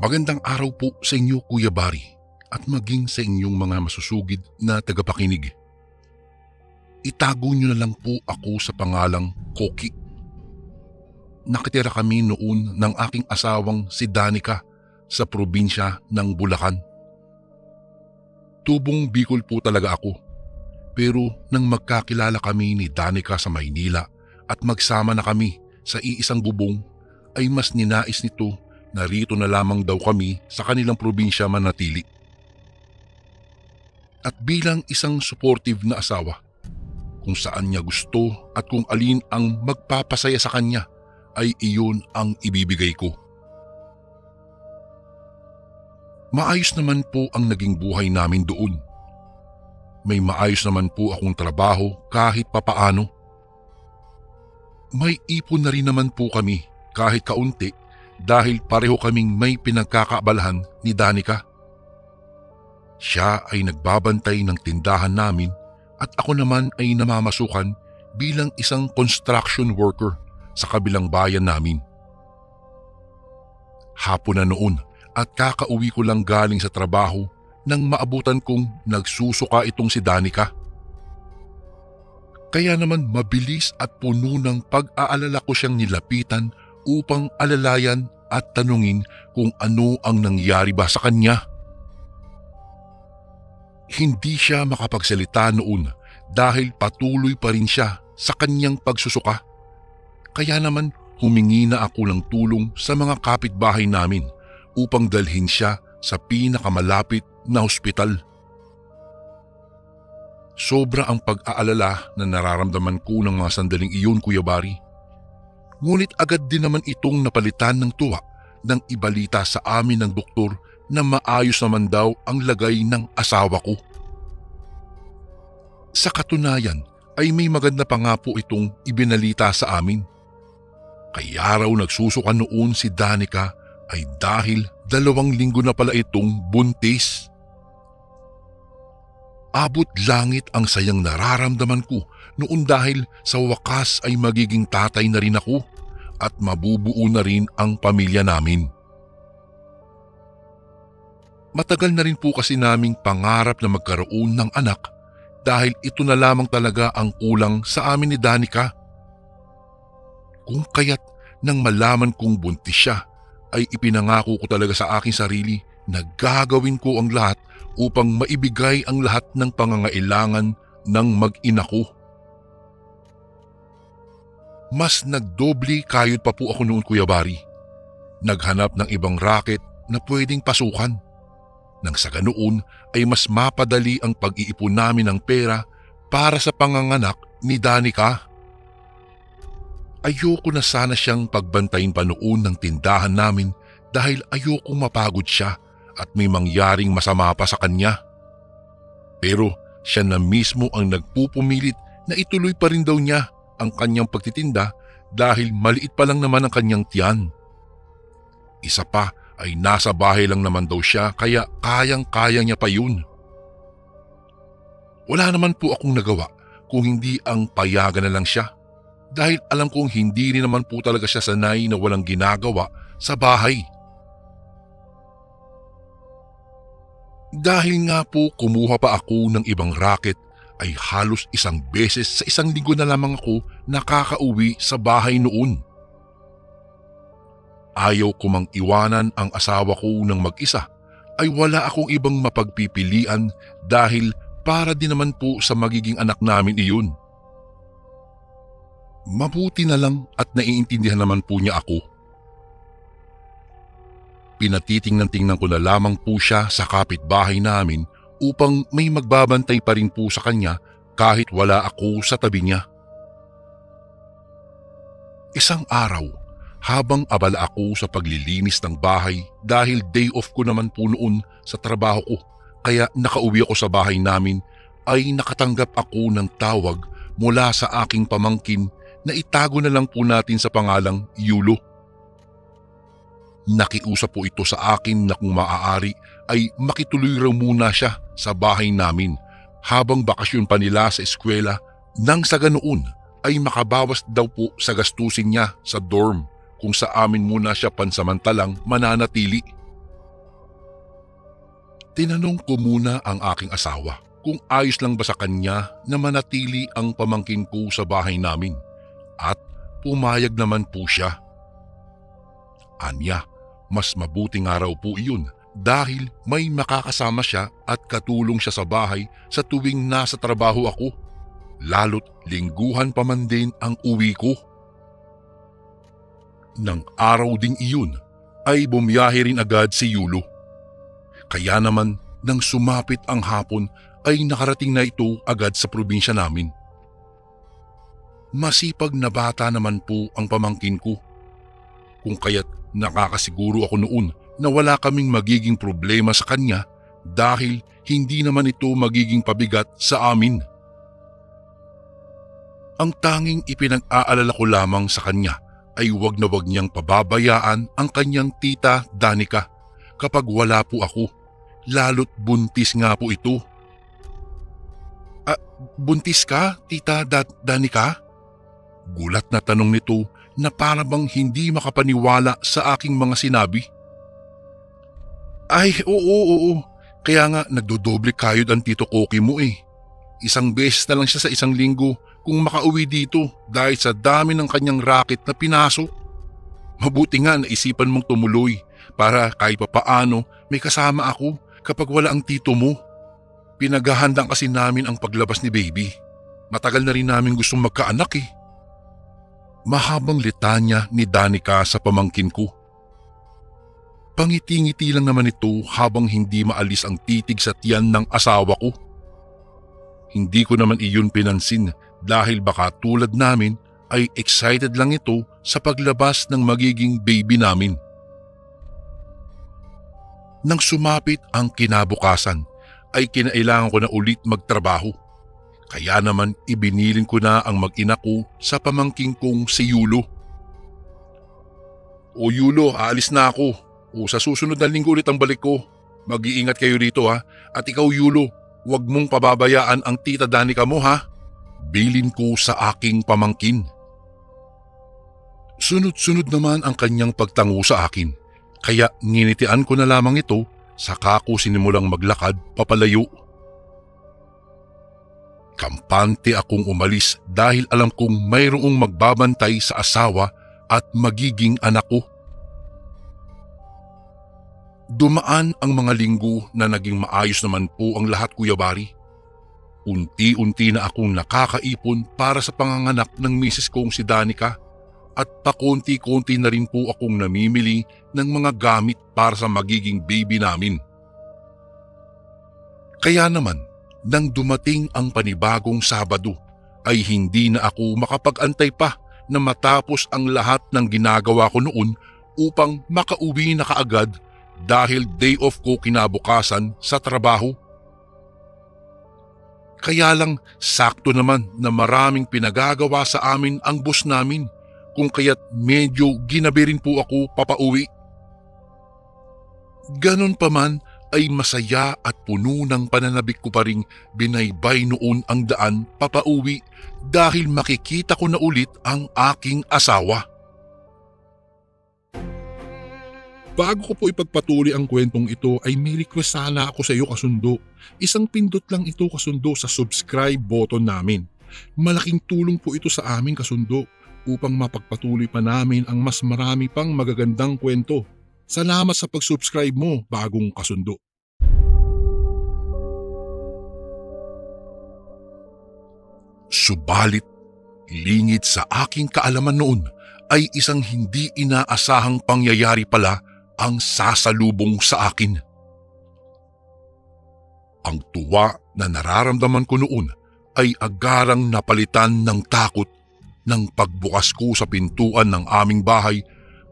Magandang araw po sa inyo Kuya Bari at maging sa inyong mga masusugid na tagapakinig. Itago niyo na lang po ako sa pangalang Koki. Nakitira kami noon ng aking asawang si Danica sa probinsya ng Bulacan. Tubong Bicol po talaga ako, pero nang magkakilala kami ni Danica sa Maynila at magsama na kami sa iisang bubong ay mas ninais nito na rito na lamang daw kami sa kanilang probinsya manatili. At bilang isang supportive na asawa, kung saan niya gusto at kung alin ang magpapasaya sa kanya ay iyon ang ibibigay ko. Maayos naman po ang naging buhay namin doon. May maayos naman po akong trabaho kahit papaano. May ipon na rin naman po kami kahit kaunti dahil pareho kaming may pinagkakaabalahan ni Danica. Siya ay nagbabantay ng tindahan namin at ako naman ay namamasukan bilang isang construction worker sa kabilang bayan namin. Hapon na noon at kakauwi ko lang galing sa trabaho nang maabutan kong nagsusuka itong si Danica. Kaya naman mabilis at puno ng pag-aalala ko siyang nilapitan upang alalayan at tanungin kung ano ang nangyari ba sa kanya. Hindi siya makapagsalita noon dahil patuloy pa rin siya sa kanyang pagsusuka. Kaya naman humingi na ako ng tulong sa mga kapitbahay namin upang dalhin siya sa pinakamalapit na ospital. Sobra ang pag-aalala na nararamdaman ko ng mga sandaling iyon, Kuya Bari. Ngunit agad din naman itong napalitan ng tuwa nang ibalita sa amin ng doktor na maayos naman daw ang lagay ng asawa ko. Sa katunayan ay may maganda pa nga po itong ibinalita sa amin. Kaya raw nagsusuka noon si Danica ay dahil 2 linggo na pala itong buntis. Abot langit ang sayang nararamdaman ko noon dahil sa wakas ay magiging tatay na rin ako at mabubuo na rin ang pamilya namin. Matagal na rin po kasi naming pangarap na magkaroon ng anak dahil ito na lamang talaga ang kulang sa amin ni Danica. Kung kaya't nang malaman kong buntis siya ay ipinangako ko talaga sa aking sarili na gagawin ko ang lahat upang maibigay ang lahat ng pangangailangan ng mag-ina ko. Mas nagdoble kayod pa po ako noon, Kuya Bari. Naghanap ng ibang racket na pwedeng pasukan. Nang sa ganoon ay mas mapadali ang pag-iipon namin ng pera para sa panganganak ni Danica. Ayoko na sana siyang pagbantayin pa noon ng tindahan namin dahil ayokong mapagod siya at may mangyaring masama pa sa kanya. Pero siya na mismo ang nagpupumilit na ituloy pa rin daw niya ang kanyang pagtitinda dahil maliit pa lang naman ang kanyang tiyan. Isa pa ay nasa bahay lang naman daw siya kaya kayang-kaya niya pa yun. Wala naman po akong nagawa kung hindi ang payagan na lang siya dahil alam kong hindi rin naman po talaga siya sanay na walang ginagawa sa bahay. Dahil nga po kumuha pa ako ng ibang racket ay halos 1 beses sa 1 linggo na lamang ako nakakauwi sa bahay noon. Ayaw ko mang iwanan ang asawa ko ng mag-isa ay wala akong ibang mapagpipilian dahil para din naman po sa magiging anak namin iyon. Mabuti na lang at naiintindihan naman po niya ako. Pinatitingnan-tingnan ko na lamang po siya sa kapitbahay namin upang may magbabantay pa rin po sa kanya kahit wala ako sa tabi niya. Isang araw, habang abala ako sa paglilinis ng bahay dahil day off ko naman po noon sa trabaho ko kaya nakauwi ako sa bahay namin ay nakatanggap ako ng tawag mula sa aking pamangkin na itago na lang po natin sa pangalang Yulo. Nakiusap po ito sa akin na kung maaari ay makituloy raw muna siya sa bahay namin habang bakasyon pa nila sa eskwela nang sa ganoon ay makabawas daw po sa gastusin niya sa dorm kung sa amin muna siya pansamantalang mananatili. Tinanong ko muna ang aking asawa kung ayos lang ba sa kanya na manatili ang pamangkin ko sa bahay namin at pumayag naman po siya. Anya, mas mabuti nga raw po iyon dahil may makakasama siya at katulong siya sa bahay sa tuwing nasa trabaho ako, lalo't lingguhan pa man din ang uwi ko. Nang araw ding iyon ay bumiyahe rin agad si Yulo. Kaya naman nang sumapit ang hapon ay nakarating na ito agad sa probinsya namin. Masipag na bata naman po ang pamangkin ko, kung kaya't nakakasiguro ako noon na wala kaming magiging problema sa kanya dahil hindi naman ito magiging pabigat sa amin. Ang tanging ipinag-aalala ko lamang sa kanya ay wag na wag niyang pababayaan ang kanyang tita Danica kapag wala po ako, lalo't buntis nga po ito. Buntis ka, tita Danica? Gulat na tanong nito na para bang hindi makapaniwala sa aking mga sinabi. Ay, oo. Kaya nga nagdodoble kayod ang tito Koki mo eh. Isang beses na lang siya sa isang linggo kung makauwi dito dahil sa dami ng kanyang racket na pinasok. Mabuti nga naisipan mong tumuloy para kahit papaano may kasama ako kapag wala ang tito mo. Pinaghahandaan kasi namin ang paglabas ni baby. Matagal na rin namin gustong magkaanak eh. Mahabang litanya ni Danica sa pamangkin ko. Pangiti-ngiti lang naman ito habang hindi maalis ang titig sa tiyan ng asawa ko. Hindi ko naman iyon pinansin dahil baka tulad namin ay excited lang ito sa paglabas ng magiging baby namin. Nang sumapit ang kinabukasan ay kinailangan ko na ulit magtrabaho. Kaya naman ibinilin ko na ang mag-ina ko sa pamangking kong si Yulo. O Yulo, aalis na ako. O sa susunod na linggo ulit ang balik ko. Mag-iingat kayo rito ha. At ikaw Yulo, huwag mong pababayaan ang tita Danica mo ha. Bilin ko sa aking pamangkin. Sunod-sunod naman ang kanyang pagtango sa akin. Kaya nginitian ko na lamang ito. Saka ko sinimulang maglakad papalayo. Kampante akong umalis dahil alam kong mayroong magbabantay sa asawa at magiging anak ko. Dumaan ang mga linggo na naging maayos naman po ang lahat, Kuya Bari. Unti-unti na akong nakakaipon para sa panganganak ng misis kong si Danica at pakonti-konti na rin po akong namimili ng mga gamit para sa magiging baby namin. Kaya naman, nang dumating ang panibagong Sabado, ay hindi na ako makapag-antay pa na matapos ang lahat ng ginagawa ko noon upang makauwi na kaagad dahil day off ko kinabukasan sa trabaho. Kaya lang sakto naman na maraming pinagagawa sa amin ang boss namin kung kaya't medyo ginabi rin po ako papauwi. Ganon pa man ay masaya at puno ng pananabik ko pa ring binaybay noon ang daan papauwi dahil makikita ko na ulit ang aking asawa. Bago ko po ipagpatuloy ang kwentong ito ay may request sana ako sa iyo kasundo. Isang pindot lang ito kasundo sa subscribe button namin. Malaking tulong po ito sa amin kasundo upang mapagpatuloy pa namin ang mas marami pang magagandang kwento. Salamat sa pag-subscribe mo, bagong kasundo. Subalit, lingid sa aking kaalaman noon ay isang hindi inaasahang pangyayari pala ang sasalubong sa akin. Ang tuwa na nararamdaman ko noon ay agarang napalitan ng takot nang pagbukas ko sa pintuan ng aming bahay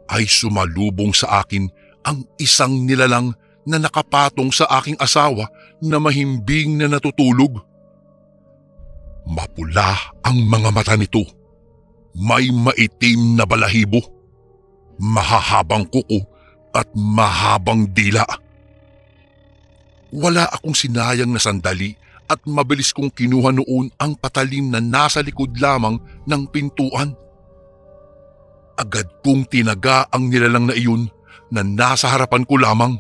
ay sumalubong sa akin ang isang nilalang na nakapatong sa aking asawa na mahimbing na natutulog. Mapula ang mga mata nito. May maitim na balahibo, mahahabang kuko at mahabang dila. Wala akong sinayang na sandali at mabilis kong kinuha noon ang patalim na nasa likod lamang ng pintuan. Agad kong tinaga ang nilalang na iyon na nasa harapan ko lamang.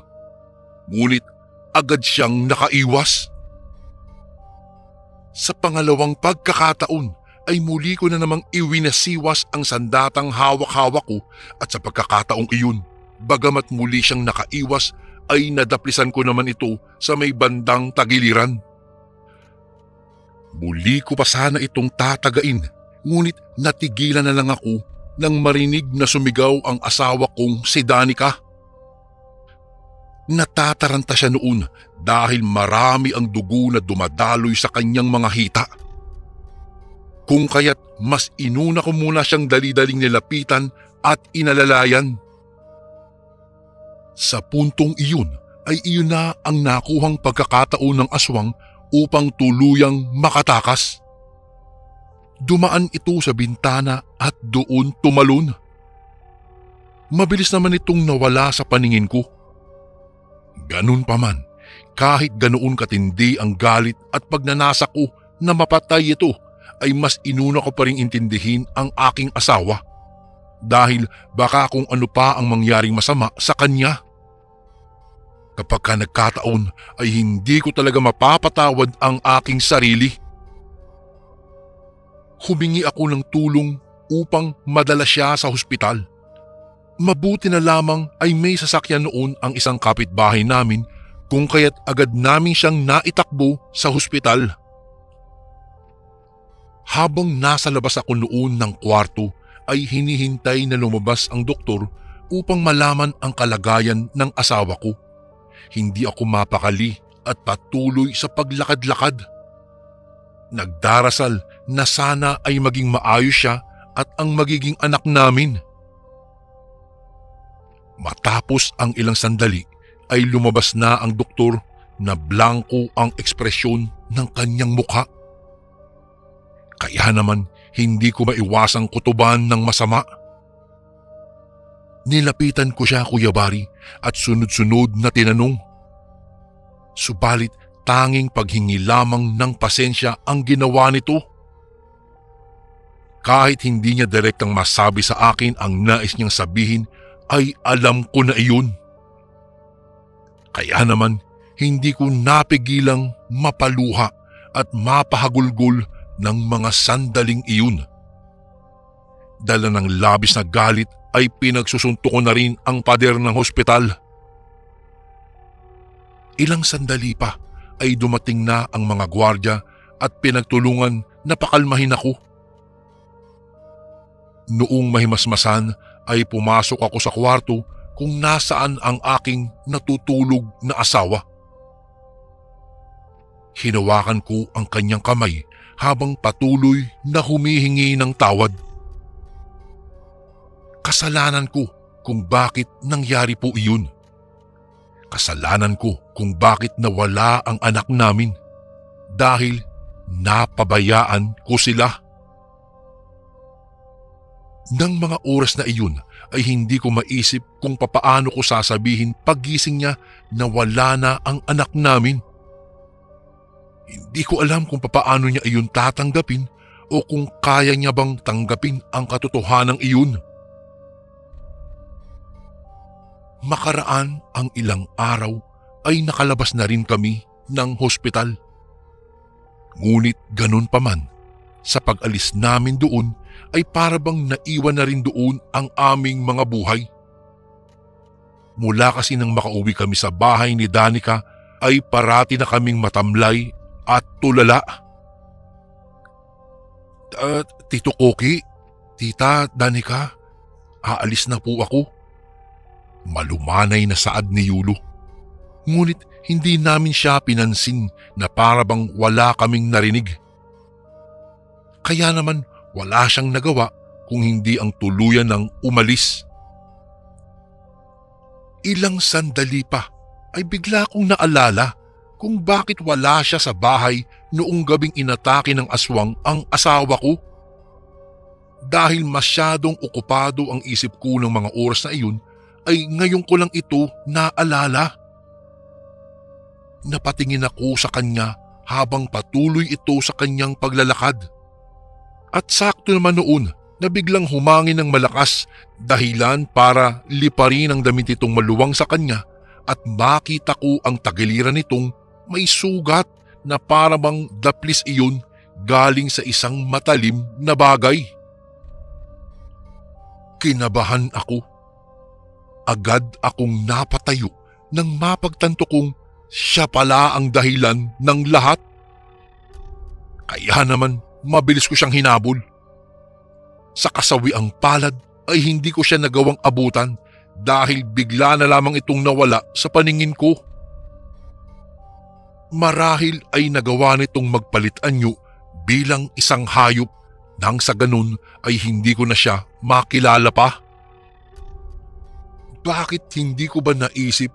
Ngunit agad siyang nakaiwas. Sa pangalawang pagkakataon ay muli ko na namang iwinasiwas ang sandatang hawak-hawak ko at sa pagkakataong iyon, bagamat muli siyang nakaiwas ay nadaplisan ko naman ito sa may bandang tagiliran. Muli ko pa sana itong tatagain, ngunit natigilan na lang ako nang marinig na sumigaw ang asawa kong si Danica. Natataranta siya noon dahil marami ang dugo na dumadaloy sa kanyang mga hita. Kung kaya't mas inuna ko muna siyang dali-daling nilapitan at inalalayan. Sa puntong iyon ay iyon na ang nakuhang pagkakataon ng aswang upang tuluyang makatakas. Dumaan ito sa bintana at doon tumalon. Mabilis naman itong nawala sa paningin ko. Ganun pa man, kahit ganoon katindi ang galit at pagnanasa ko na mapatay ito, ay mas inuna ko pa ring intindihin ang aking asawa dahil baka kung ano pa ang mangyaring masama sa kanya. Kapag ka nagkataon ay hindi ko talaga mapapatawad ang aking sarili. Humingi ako ng tulong upang madala siya sa hospital. Mabuti na lamang ay may sasakyan noon ang isang kapitbahay namin kung kaya't agad namin siyang naitakbo sa hospital. Habang nasa labas ako noon ng kwarto ay hinihintay na lumabas ang doktor upang malaman ang kalagayan ng asawa ko. Hindi ako mapakali at patuloy sa paglakad-lakad. Nagdarasal na sana ay maging maayos siya at ang magiging anak namin. Matapos ang ilang sandali ay lumabas na ang doktor na blanko ang ekspresyon ng kanyang mukha. Kaya naman hindi ko maiwasang kutuban ng masama. Nilapitan ko siya, Kuya Bari, at sunod-sunod na tinanong. Subalit tanging paghingi lamang ng pasensya ang ginawa nito. Kahit hindi niya direktang masabi sa akin ang nais niyang sabihin, ay alam ko na iyon. Kaya naman hindi ko napigilang mapaluha at mapahagulgol ng mga sandaling iyon. Dala ng labis na galit ay pinagsusunto ko na rin ang pader ng hospital. Ilang sandali pa ay dumating na ang mga gwardya at pinagtulungan na pakalmahin ako. Noong mahimasmasan ay pumasok ako sa kwarto kung nasaan ang aking natutulog na asawa. Hinawakan ko ang kanyang kamay habang patuloy na humihingi ng tawad. Kasalanan ko kung bakit nangyari po iyon. Kasalanan ko kung bakit nawala ang anak namin dahil napabayaan ko sila. Nang mga oras na iyon ay hindi ko maisip kung papaano ko sasabihin paggising niya na wala na ang anak namin. Hindi ko alam kung papaano niya iyon tatanggapin o kung kaya niya bang tanggapin ang katotohanan iyon. Makaraan ang ilang araw ay nakalabas na rin kami ng hospital. Ngunit ganun pa man, sa pag-alis namin doon ay parabang naiwan na rin doon ang aming mga buhay. Mula kasi nang makauwi kami sa bahay ni Danica ay parati na kaming matamlay at tulala. Tito Koki, Tita Danica, aalis na po ako. Malumanay na saad ni Yulo. Ngunit hindi namin siya pinansin na parabang wala kaming narinig. Kaya naman wala siyang nagawa kung hindi ang tuluyan ng umalis. Ilang sandali pa ay bigla kong naalala kung bakit wala siya sa bahay noong gabing inatake ng aswang ang asawa ko. Dahil masyadong okupado ang isip ko ng mga oras na iyon, ay ngayon ko lang ito naalala. Napatingin ako sa kanya habang patuloy ito sa kanyang paglalakad. At sakto naman noon na biglang humangin ng malakas dahilan para liparin ang damit itong maluwang sa kanya at makita ko ang tagiliran nitong may sugat na para bang daplis iyon galing sa isang matalim na bagay. Kinabahan ako. Agad akong napatayo nang mapagtanto kong siya pala ang dahilan ng lahat. Kaya naman mabilis ko siyang hinabol. Sa kasawiang palad ay hindi ko siya nagawang abutan dahil bigla na lamang itong nawala sa paningin ko. Marahil ay nagawa nitong magpalit anyo bilang isang hayop nang sa ganun ay hindi ko na siya makilala pa. Bakit hindi ko ba naisip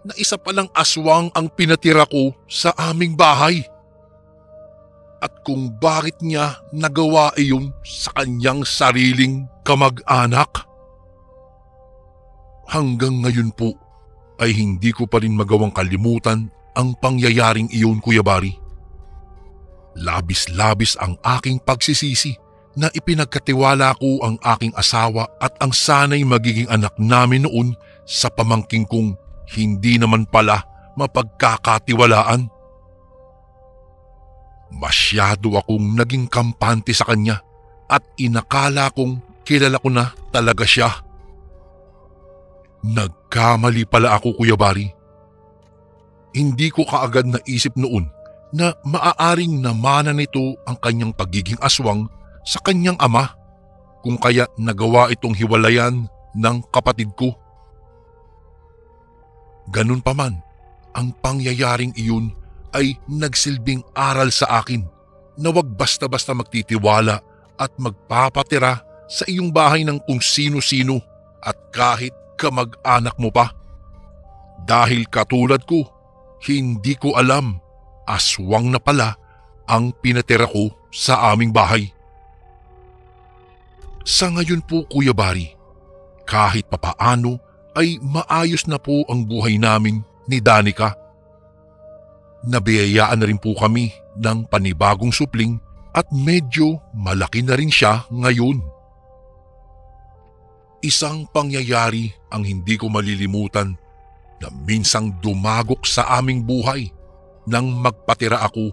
na isa palang aswang ang pinatira ko sa aming bahay? At kung bakit niya nagawa iyon sa kanyang sariling kamag-anak? Hanggang ngayon po ay hindi ko pa rin magawang kalimutan ang pangyayaring iyon, Kuya Bari. Labis-labis ang aking pagsisisi na ipinagkatiwala ko ang aking asawa at ang sanay magiging anak namin noon sa pamangking kong hindi naman pala mapagkakatiwalaan. Masyado akong naging kampante sa kanya at inakala kong kilala ko na talaga siya. Nagkamali pala ako, Kuya Bari. Hindi ko kaagad naisip noon na maaaring namana nito ang kanyang pagiging aswang sa kanyang ama, kung kaya nagawa itong hiwalayan ng kapatid ko. Ganun pa man, ang pangyayaring iyon ay nagsilbing aral sa akin na wag basta-basta magtitiwala at magpapatira sa iyong bahay ng kung sino-sino at kahit kamag-anak mo pa. Dahil katulad ko, hindi ko alam, aswang na pala ang pinatira ko sa aming bahay. Sa ngayon po, Kuya Bari, kahit papaano ay maayos na po ang buhay namin ni Danica. Nabiyayaan na rin po kami ng panibagong supling at medyo malaki na rin siya ngayon. Isang pangyayari ang hindi ko malilimutan na minsang dumagok sa aming buhay nang magpatira ako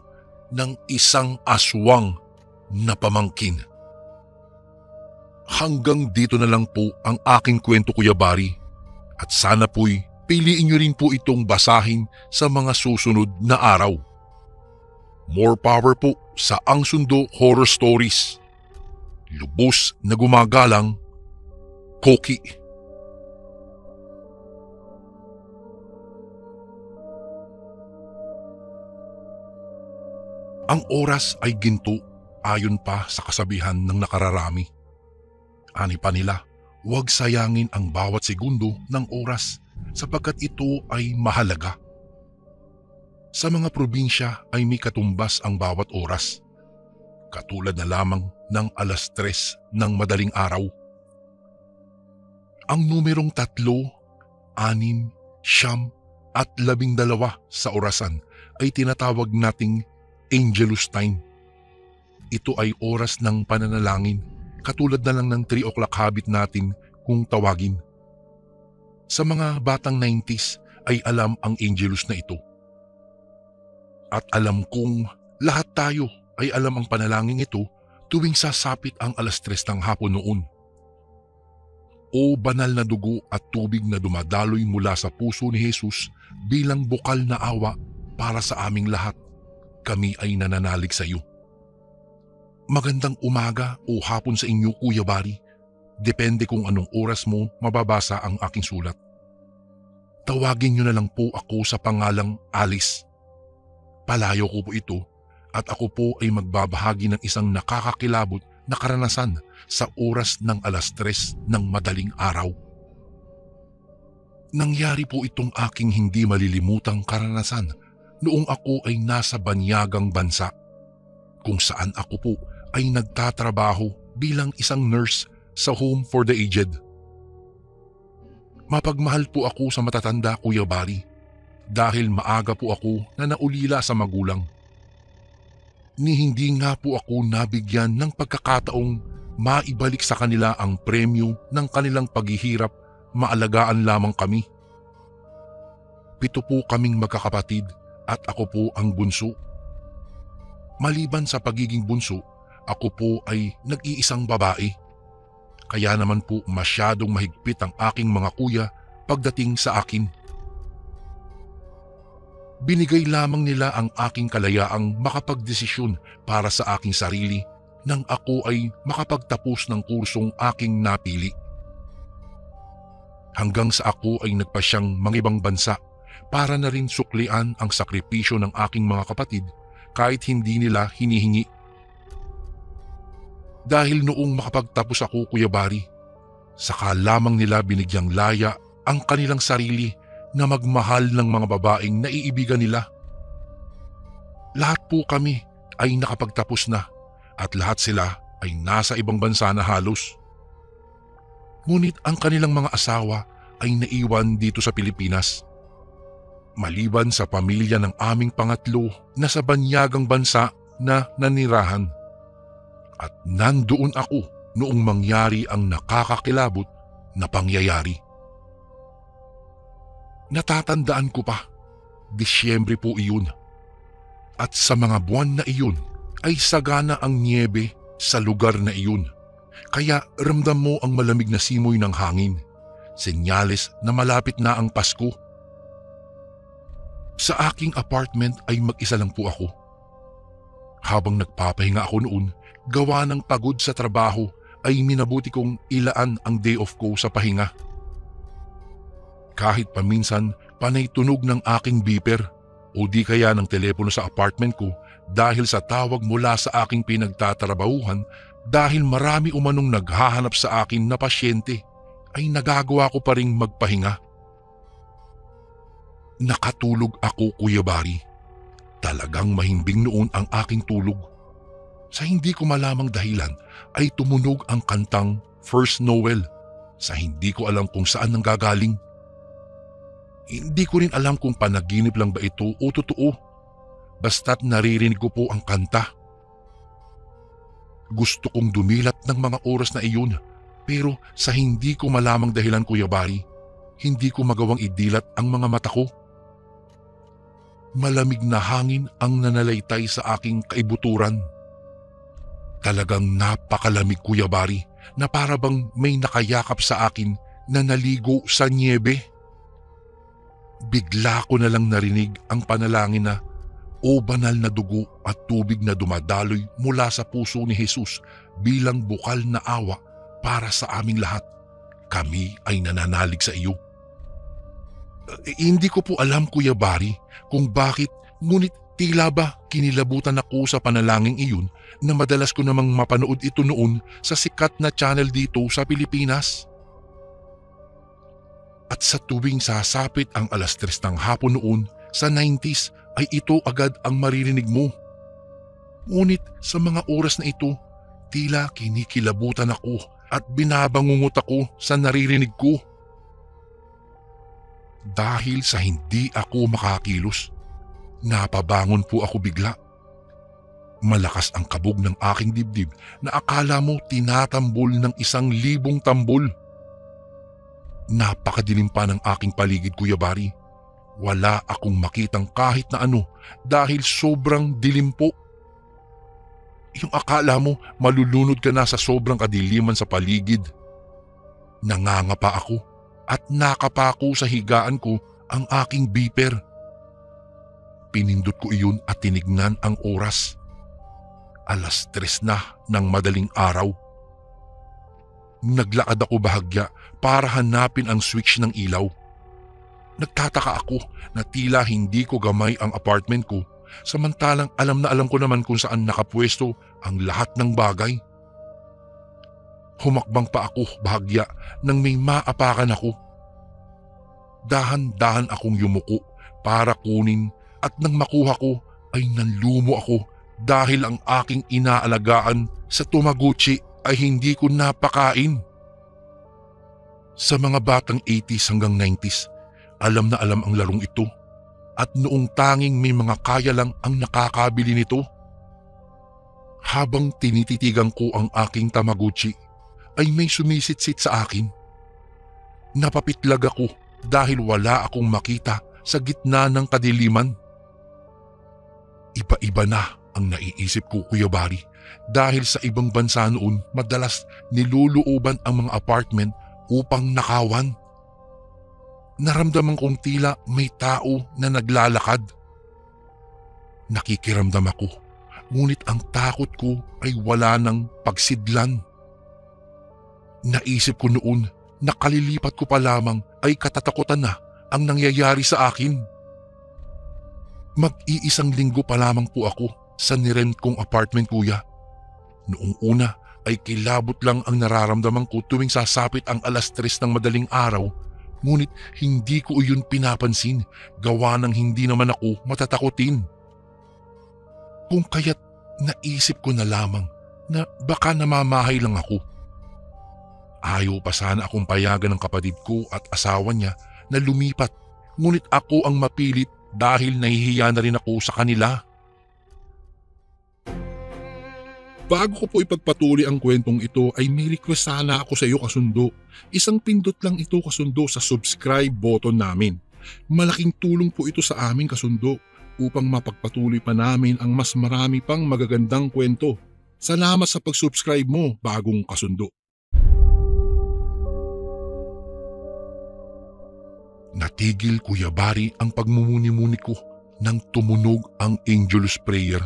ng isang aswang na pamangkin. Hanggang dito na lang po ang aking kwento, Kuya Bari, at sana po'y piliin niyo rin po itong basahin sa mga susunod na araw. More power po sa Ang Sundo Horror Stories. Lubos na gumagalang, Koki. Ang oras ay ginto ayon pa sa kasabihan ng nakararami. Ani pa nila, huwag sayangin ang bawat segundo ng oras sapagkat ito ay mahalaga. Sa mga probinsya ay may katumbas ang bawat oras, katulad na lamang ng 3:00 ng madaling araw. Ang numerong 3, 6, 9 at 12 sa orasan ay tinatawag nating Angelus Time. Ito ay oras ng pananalangin, katulad na lang ng 3 o'clock habit natin kung tawagin. Sa mga batang 90s ay alam ang Angelus na ito. At alam kong lahat tayo ay alam ang panalangin ito tuwing sasapit ang 3:00 ng hapon noon. O banal na dugo at tubig na dumadaloy mula sa puso ni Jesus bilang bukal na awa para sa aming lahat, kami ay nananalig sa iyo. Magandang umaga o hapon sa inyo, Kuya Bari. Depende kung anong oras mo mababasa ang aking sulat. Tawagin niyo na lang po ako sa pangalang Alice. Palayo ko po ito at ako po ay magbabahagi ng isang nakakakilabot na karanasan sa oras ng 3:00 ng madaling araw. Nangyari po itong aking hindi malilimutang karanasan noong ako ay nasa banyagang bansa, kung saan ako po ay nagtatrabaho bilang isang nurse sa Home for the Aged. Mapagmahal po ako sa matatanda, Kuya Bari, dahil maaga po ako na naulila sa magulang. Ni hindi nga po ako nabigyan ng pagkakataong maibalik sa kanila ang premyo ng kanilang paghihirap, maalagaan lamang kami. 7 po kaming magkakapatid at ako po ang bunso. Maliban sa pagiging bunso, ako po ay nag-iisang babae. Kaya naman po masyadong mahigpit ang aking mga kuya pagdating sa akin. Binigay lamang nila ang aking kalayaang makapagdesisyon para sa aking sarili nang ako ay makapagtapos ng kursong aking napili. Hanggang sa ako ay nagpasyang mangibang bansa para na rin suklian ang sakripisyo ng aking mga kapatid kahit hindi nila hinihingi. Dahil noong makapagtapos ako, Kuya Bari, saka lamang nila binigyang laya ang kanilang sarili na magmahal ng mga babaeng naiibigan nila. Lahat po kami ay nakapagtapos na at lahat sila ay nasa ibang bansa na halos. Ngunit ang kanilang mga asawa ay naiwan dito sa Pilipinas. Maliban sa pamilya ng aming pangatlo na sa banyagang bansa na nanirahan. At nandoon ako noong mangyari ang nakakakilabot na pangyayari. Natatandaan ko pa, Disyembre po iyon. At sa mga buwan na iyon ay sagana ang niebe sa lugar na iyon. Kaya ramdam mo ang malamig na simoy ng hangin. Senyales na malapit na ang Pasko. Sa aking apartment ay mag-isa lang po ako. Habang nagpapahinga ako noon, gawa ng pagod sa trabaho ay minabuti kong ilaan ang day off ko sa pahinga. Kahit paminsan panay tunog ng aking beeper o di kaya ng telepono sa apartment ko dahil sa tawag mula sa aking pinagtatrabahuhan dahil marami umanong naghahanap sa akin na pasyente ay nagagawa ko pa ring magpahinga. Nakatulog ako, Kuya Bari. Talagang mahimbing noon ang aking tulog. Sa hindi ko malamang dahilan ay tumunog ang kantang First Noel sa hindi ko alam kung saan nanggagaling. Hindi ko rin alam kung panaginip lang ba ito o totoo. Basta't naririnig ko po ang kanta. Gusto kong dumilat ng mga oras na iyon pero sa hindi ko malamang dahilan, Kuya Bari, hindi ko magawang idilat ang mga mata ko. Malamig na hangin ang nanalaitay sa aking kaibuturan. Talagang napakalamig, Kuya Bari, na para bang may nakayakap sa akin na naligo sa niebe. Bigla ko na lang narinig ang panalangin na, "O banal na dugo at tubig na dumadaloy mula sa puso ni Jesus bilang bukal na awa para sa aming lahat, kami ay nananalig sa iyo." Hindi ko po alam, Kuya Bari, kung bakit, ngunit tila ba kinilabutan ako sa panalangin iyon na madalas ko namang mapanood ito noon sa sikat na channel dito sa Pilipinas. At sa tuwing sasapit ang 3:00 ng hapon noon sa 90s ay ito agad ang maririnig mo. Ngunit sa mga oras na ito, tila kinikilabutan ako at binabangungot ako sa naririnig ko. Dahil sa hindi ako makakilos, napabangon po ako bigla. Malakas ang kabog ng aking dibdib na akala mo tinatambol ng 1,000 tambol. Napakadilim pa ng aking paligid, Kuya Bari. Wala akong makitang kahit na ano dahil sobrang dilim po. Yung akala mo malulunod ka na sa sobrang kadiliman sa paligid. Nangangapa ako at nakapako sa higaan ko ang aking beeper. Pinindot ko iyon at tinignan ang oras. 3:00 na ng madaling araw. Naglakad ako bahagya para hanapin ang switch ng ilaw. Nagtataka ako na tila hindi ko gamay ang apartment ko samantalang alam na alam ko naman kung saan nakapwesto ang lahat ng bagay. Humakbang pa ako bahagya nang may maapakan ako. Dahan-dahan akong yumuko para kunin at nang makuha ko ay nanlumo ako dahil ang aking inaalagaan sa Tamagotchi ay hindi ko napakain. Sa mga batang 80s hanggang 90s, alam na alam ang larong ito at noong tanging may mga kaya lang ang nakakabili nito. Habang tinititigan ko ang aking Tamagotchi, ay may sumisitsit sa akin. Napapitlag ako dahil wala akong makita sa gitna ng kadiliman. Iba-iba na ang naiisip ko, Kuya Bari, dahil sa ibang bansa noon madalas nilulooban ang mga apartment upang nakawan. Naramdaman kong tila may tao na naglalakad. Nakikiramdam ako, ngunit ang takot ko ay wala ng pagsidlan. Naisip ko noon na kalilipat ko pa lamang ay katatakutan na ang nangyayari sa akin. Mag-iisang linggo pa lamang po ako sa nirent kong apartment, kuya. Noong una ay kilabot lang ang nararamdaman ko tuwing sasapit ang 3:00 ng madaling araw, ngunit hindi ko iyon pinapansin gawa ng hindi naman ako matatakutin. Kung kaya't naisip ko na lamang na baka namamahay lang ako. Ayaw pa sana akong payagan ng kapatid ko at asawa niya na lumipat, ngunit ako ang mapilit dahil nahihiya na rin ako sa kanila. Bago ko po ipagpatuloy ang kwentong ito ay may request sana ako sa iyo, kasundo. Isang pindot lang ito, kasundo, sa subscribe button namin. Malaking tulong po ito sa amin, kasundo, upang mapagpatuloy pa namin ang mas marami pang magagandang kwento. Salamat sa pag-subscribe mo, bagong kasundo. Natigil, Kuya Bari, ang pagmumuni-muni ko nang tumunog ang Angelus Prayer.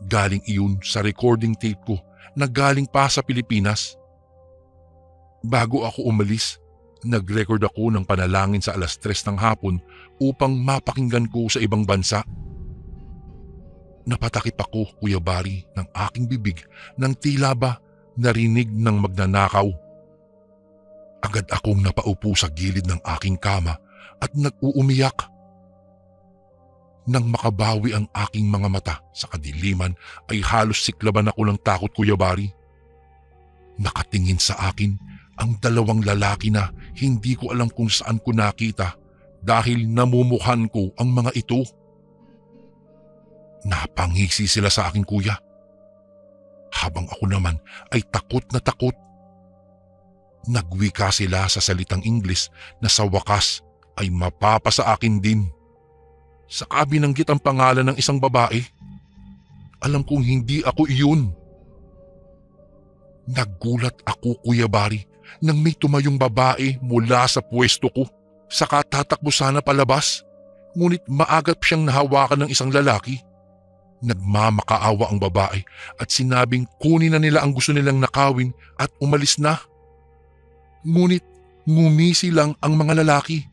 Galing iyon sa recording tape ko na galing pa sa Pilipinas. Bago ako umalis, nag-record ako ng panalangin sa 3:00 ng hapon upang mapakinggan ko sa ibang bansa. Napatakip ako, Kuya Bari, ng aking bibig nang tila ba narinig ng magnanakaw. Agad akong napaupo sa gilid ng aking kama at nag-uumiyak. Nang makabawi ang aking mga mata sa kadiliman ay halos siklaban ako ng takot, Kuya Bari. Nakatingin sa akin ang 2 lalaki na hindi ko alam kung saan ko nakita dahil namumukhan ko ang mga ito. Napangisi sila sa akin, kuya. Habang ako naman ay takot na takot. Nagwika sila sa salitang Ingles na sa wakas ay mapapasa akin din. Saka binanggit ang pangalan ng isang babae. Alam kong hindi ako iyon. Naggulat ako, Kuya Bari, nang may tumayong babae mula sa pwesto ko. Saka tatakbo sana palabas, ngunit maagap siyang nahawakan ng isang lalaki. Nagmamakaawa ang babae at sinabing kunin na nila ang gusto nilang nakawin at umalis na. Ngunit ngumisi lang ang mga lalaki.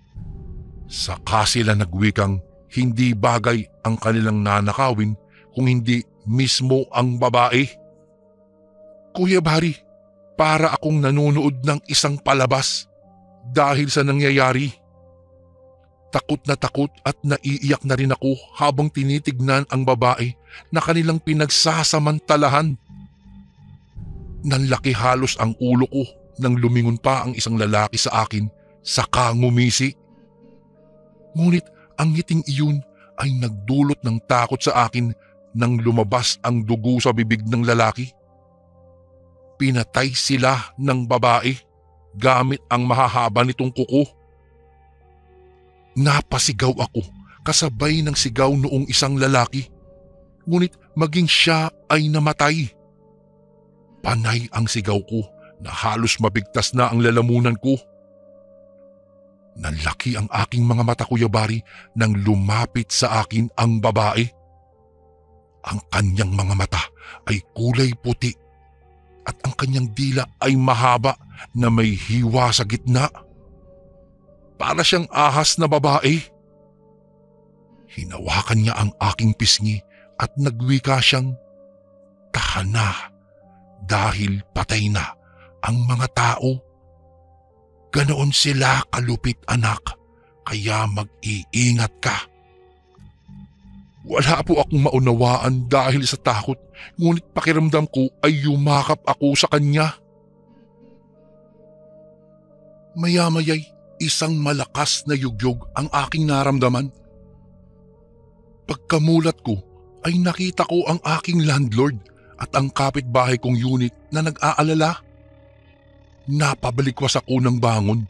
Saka sila nagwikang hindi bagay ang kanilang nanakawin kung hindi mismo ang babae. Kuya Bari, para akong nanonood ng isang palabas dahil sa nangyayari. Takot at naiiyak na rin ako habang tinitignan ang babae na kanilang pinagsasamantalahan. Nanlaki halos ang ulo ko nang lumingon pa ang isang lalaki sa akin saka ngumisi. Ngunit ang ngiting iyon ay nagdulot ng takot sa akin nang lumabas ang dugo sa bibig ng lalaki. Pinatay sila ng babae gamit ang mahahaba nitong kuko. Napasigaw ako kasabay ng sigaw noong isang lalaki. Ngunit maging siya ay namatay. Panay ang sigaw ko na halos mabigtas na ang lalamunan ko. Nanlaki ang aking mga mata, Kuya Bari, nang lumapit sa akin ang babae. Ang kanyang mga mata ay kulay puti at ang kanyang dila ay mahaba na may hiwa sa gitna. Para siyang ahas na babae. Hinawakan niya ang aking pisngi at nagwika siyang, "Tahan na dahil patay na ang mga tao. Ganoon sila kalupit, anak, kaya mag-iingat ka." Wala po akong maunawaan dahil sa takot, ngunit pakiramdam ko ay yumakap ako sa kanya. Maya-maya'y isang malakas na yugyog ang aking naramdaman. Pagkamulat ko ay nakita ko ang aking landlord at ang kapitbahay kong unit na nag-aalala. Napabalikwas ako ng bangon.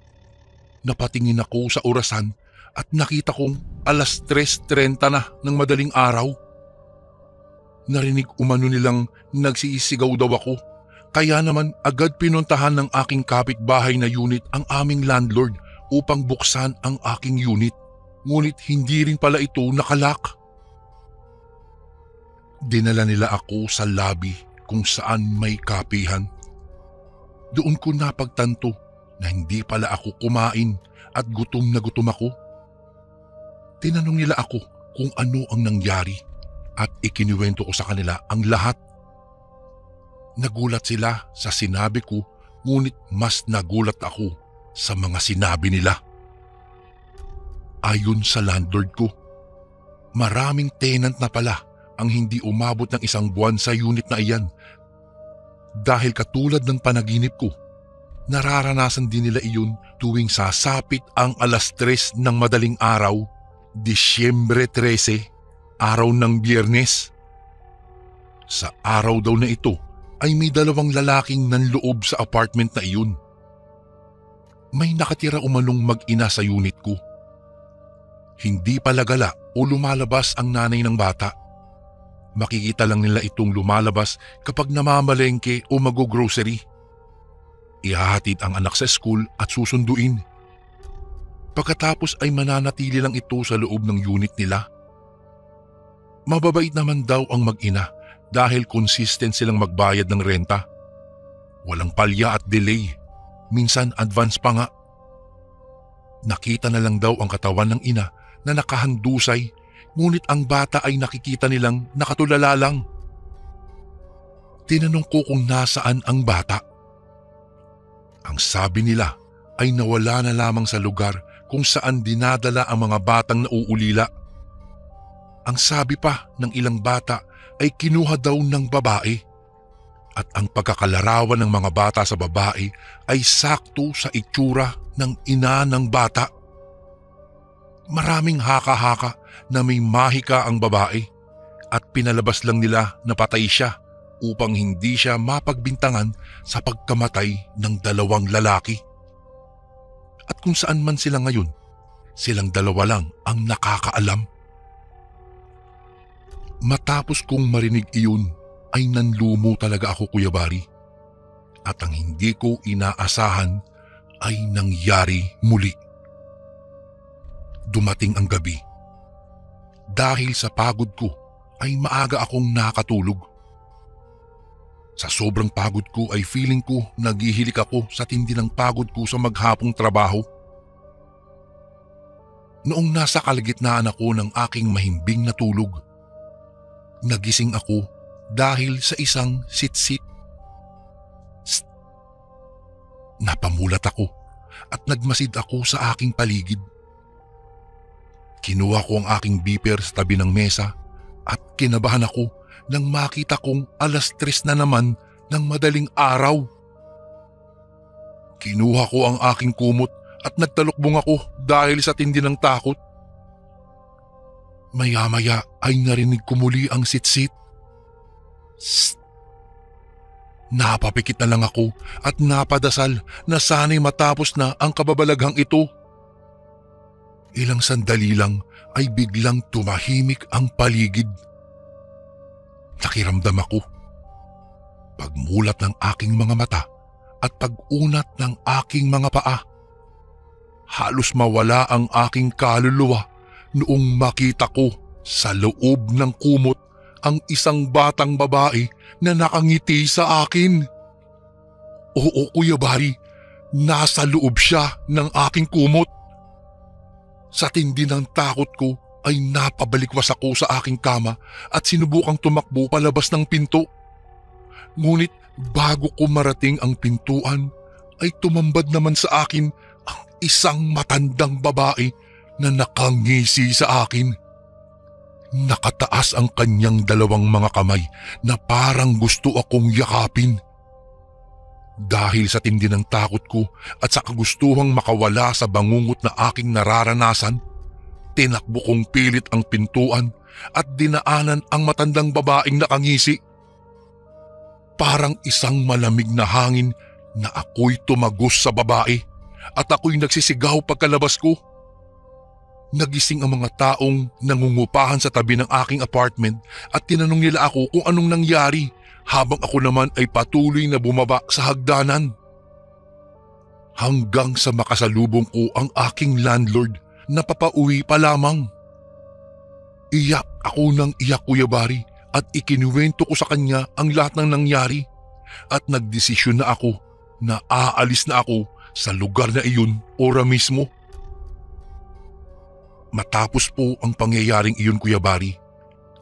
Napatingin ako sa orasan at nakita kong 3:30 na ng madaling araw. Narinig umano nilang nagsisigaw daw ako, kaya naman agad pinuntahan ng aking kapitbahay na unit ang aming landlord upang buksan ang aking unit. Ngunit hindi rin pala ito nakalak. Dinala nila ako sa lobby kung saan may kapihan. Doon ko napagtanto na hindi pala ako kumain at gutom na gutom ako. Tinanong nila ako kung ano ang nangyari at ikiniwento ko sa kanila ang lahat. Nagulat sila sa sinabi ko, ngunit mas nagulat ako sa mga sinabi nila. Ayon sa landlord ko, maraming tenant na pala ang hindi umabot ng 1 buwan sa unit na iyan. Dahil katulad ng panaginip ko, nararanasan din nila iyon tuwing sasapit ang 3:00 ng madaling araw, Disyembre 13, araw ng Biyernes. Sa araw daw na ito ay may 2 lalaking nanloob sa apartment na iyon. May nakatira umanong mag-ina sa unit ko. Hindi palagala o lumalabas ang nanay ng bata. Makikita lang nila itong lumalabas kapag namamalengke o mag-grocery. Ihahatid ang anak sa school at susunduin. Pagkatapos ay mananatili lang ito sa loob ng unit nila. Mababait naman daw ang mag-ina dahil consistent silang magbayad ng renta. Walang palya at delay, minsan advance pa nga. Nakita na lang daw ang katawan ng ina na nakahandusay, ngunit ang bata ay nakikita nilang nakatulala lang. Tinanong ko kung nasaan ang bata. Ang sabi nila ay nawala na lamang sa lugar kung saan dinadala ang mga batang nauulila. Ang sabi pa ng ilang bata ay kinuha daw ng babae at ang pagkakalarawan ng mga bata sa babae ay sakto sa itsura ng ina ng bata. Maraming haka-haka na may mahika ang babae at pinalabas lang nila na patay siya upang hindi siya mapagbintangan sa pagkamatay ng 2 lalaki. At kung saan man sila ngayon, silang 2 lang ang nakakaalam. Matapos kong marinig iyon ay nanlumo talaga ako, Kuya Bari. At ang hindi ko inaasahan ay nangyari muli. Dumating ang gabi. Dahil sa pagod ko ay maaga akong nakatulog. Sa sobrang pagod ko ay feeling ko naghihilik ako sa tindi ng pagod ko sa maghapong trabaho. Noong nasa kalagitnaan ako ng aking mahimbing na tulog, nagising ako dahil sa isang sit-sit. Napamulat ako at nagmasid ako sa aking paligid. Kinuha ko ang aking beeper sa tabi ng mesa at kinabahan ako nang makita kong 3:00 na naman ng madaling araw. Kinuha ko ang aking kumot at nagtalukbong ako dahil sa tindi ng takot. Maya-maya ay narinig ko muli ang sit-sit. Sst! Napapikit na lang ako at napadasal na sana'y matapos na ang kababalaghang ito. Ilang sandali lang ay biglang tumahimik ang paligid. Nakiramdam ako. Pagmulat ng aking mga mata at pag-unat ng aking mga paa. Halos mawala ang aking kaluluwa noong makita ko sa loob ng kumot ang isang batang babae na nakangiti sa akin. Oo, Kuya Bari, nasa loob siya ng aking kumot. Sa tindi ng takot ko ay napabalikwas ako sa aking kama at sinubukang tumakbo palabas ng pinto. Ngunit bago ko marating ang pintuan ay tumambad naman sa akin ang isang matandang babae na nakangisi sa akin. Nakataas ang kanyang 2 mga kamay na parang gusto akong yakapin. Dahil sa tindi ng takot ko at sa kagustuhang makawala sa bangungot na aking nararanasan, tinakbo kong pilit ang pintuan at dinaanan ang matandang babaeng nakangisi. Parang isang malamig na hangin na ako'y tumagos sa babae at ako'y nagsisigaw pagkalabas ko. Nagising ang mga taong nangungupahan sa tabi ng aking apartment at tinanong nila ako kung anong nangyari habang ako naman ay patuloy na bumaba sa hagdanan. Hanggang sa makasalubong ko ang aking landlord na papauwi pa lamang. Iyak ako ng iyak, Kuya Bari, at ikinuwento ko sa kanya ang lahat ng nangyari at nagdesisyon na ako na aalis na ako sa lugar na iyon ora mismo. Matapos po ang pangyayaring iyon, Kuya Bari,